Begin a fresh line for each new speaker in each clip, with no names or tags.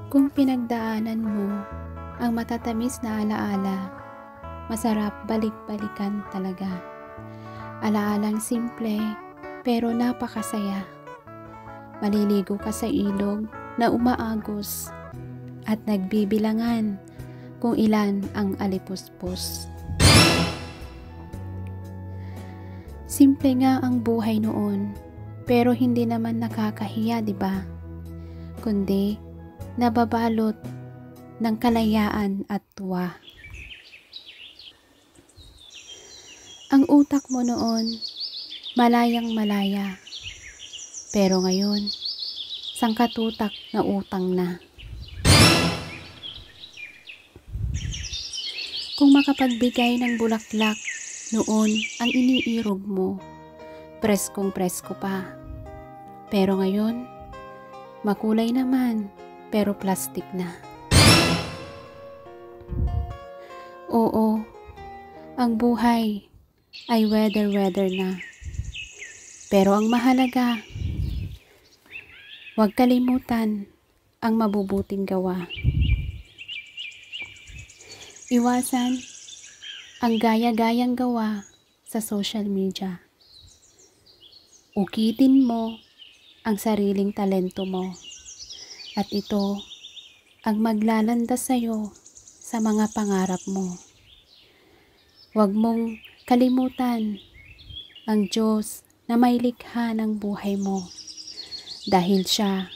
Kung pinagdaanan mo ang matatamis na alaala, masarap balik-balikan talaga. Alaalang simple pero napakasaya. Maliligo ka sa ilog na umaagos at nagbibilangan kung ilan ang alipuspos. Simple nga ang buhay noon, pero hindi naman nakakahiya, di ba? Kundi nababalot ng kalayaan at tuwa. Ang utak mo noon, malayang malaya. Pero ngayon, sangkatutak na utang na. Kung makapagbigay ng bulaklak, noon ang iniirog mo, preskong presko pa. Pero ngayon, makulay naman, pero plastic na. Oo, ang buhay ay weather na. Pero ang mahalaga, huwag kalimutan ang mabubuting gawa. Iwasan ang gaya-gayang gawa sa social media. Ukitin mo ang sariling talento mo. At ito ang maglalandas sa'yo sa mga pangarap mo. Huwag mong kalimutan ang Diyos na may likha ng buhay mo dahil siya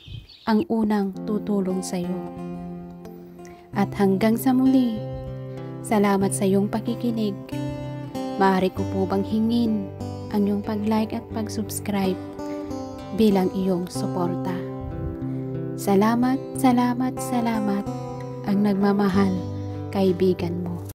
ang unang tutulong sa'yo. At hanggang sa muli, salamat sa iyong pakikinig. Maaari ko po bang hingin ang iyong pag-like at pag-subscribe bilang iyong suporta. Salamat ang nagmamahal kaibigan mo.